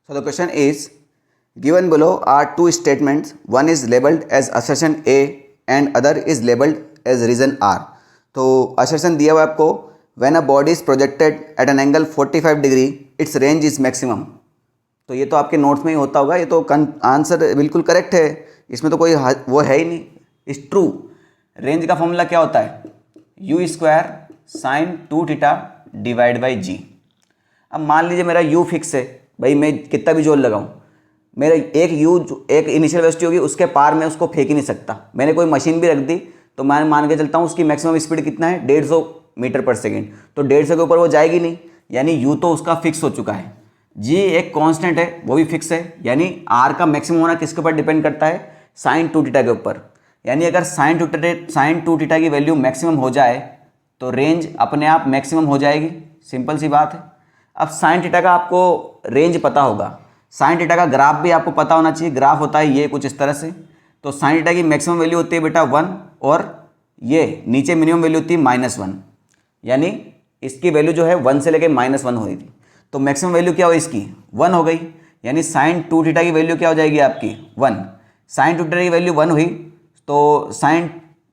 So the question is, given below are two statements. One is labeled as assertion A and other is labeled as reason R. तो assertion दिया हुआ है आपको, when a body is projected at an angle 45 degree, its range is maximum. तो ये तो आपके notes में ही होता होगा, ये तो आंसर बिल्कुल करेक्ट है, इसमें तो कोई वो है ही नहीं. Is true. रेंज का फॉर्मूला क्या होता है? U square sine 2 theta divide by G. अब मान लीजिए मेरा यू फिक्स है भाई, मैं कितना भी जोर लगाऊं, मेरा एक यू एक इनिशियल वेलोसिटी होगी, उसके पार मैं उसको फेंक ही नहीं सकता. मैंने कोई मशीन भी रख दी तो मैं मान के चलता हूँ उसकी मैक्सिमम स्पीड कितना है, 150 मीटर पर सेकेंड. तो 150 के ऊपर वो जाएगी नहीं, यानी यू तो उसका फिक्स हो चुका है. जी एक कांस्टेंट है, वो भी फिक्स है, यानी आर का मैक्सिमम होना किसके ऊपर डिपेंड करता है? साइन 2 थीटा के ऊपर. यानी अगर साइन 2 थीटा की वैल्यू मैक्सिमम हो जाए तो रेंज अपने आप मैक्सिमम हो जाएगी. सिंपल सी बात है. अब साइन थीटा का आपको रेंज पता होगा, साइन थीटा का ग्राफ भी आपको पता होना चाहिए. ग्राफ होता है ये कुछ इस तरह से. तो साइन थीटा की मैक्सिमम वैल्यू होती है बेटा 1 और ये नीचे मिनिमम वैल्यू होती है -1. यानी इसकी वैल्यू जो है 1 से लेकर -1 हो रही थी. तो मैक्सिमम वैल्यू क्या हुई इसकी? 1 हो गई. यानी साइन 2 थीटा की वैल्यू क्या हो जाएगी आपकी? 1. साइन 2 थीटा की वैल्यू 1 हुई तो साइन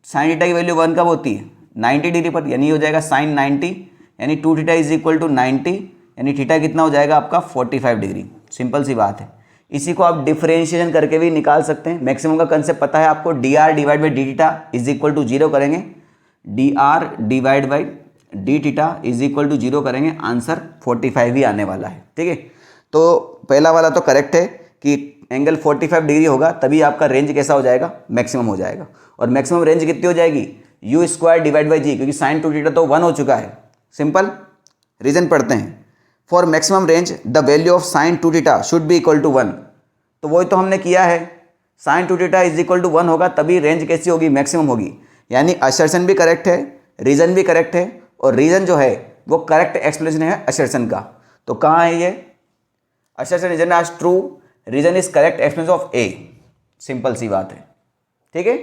थीटा की वैल्यू 1 कब होती है? 90 डिग्री पर. यानी हो जाएगा साइन 90, यानी 2 थीटा इज इक्वल टू 90, यानी थीटा कितना हो जाएगा आपका? 45 डिग्री. सिंपल सी बात है. इसी को आप डिफरेंशिएशन करके भी निकाल सकते हैं. मैक्सिमम का कंसेप्ट पता है आपको, d r divide by d theta is equal to 0 करेंगे, d r divide by d theta is equal to 0 करेंगे, आंसर 45 ही आने वाला है. ठीक है. तो पहला वाला तो करेक्ट है कि एंगल 45 डिग्री होगा तभी आपका रेंज कैसा हो जाएगा? मैक्सिमम हो जाएगा. और मैक्सिमम रेंज कितनी हो जाएगी? यू स्क्वायर डिवाइड बाई जी, क्योंकि साइन 2 थीटा तो 1 हो चुका है. सिंपल. रीजन पढ़ते हैं. For maximum range the value of sine 2 theta should be equal to 1. तो वही तो हमने किया है, sine 2 theta is equal to 1 होगा तभी रेंज कैसी होगी? मैक्सिमम होगी. यानी असर्शन भी करेक्ट है, रीजन भी करेक्ट है, और रीजन जो है वो करेक्ट एक्सप्लेनेशन है असर्शन का. तो कहाँ है ये? Assertion reason is true, reason is correct explanation of A. Simple सी बात है. ठीक है.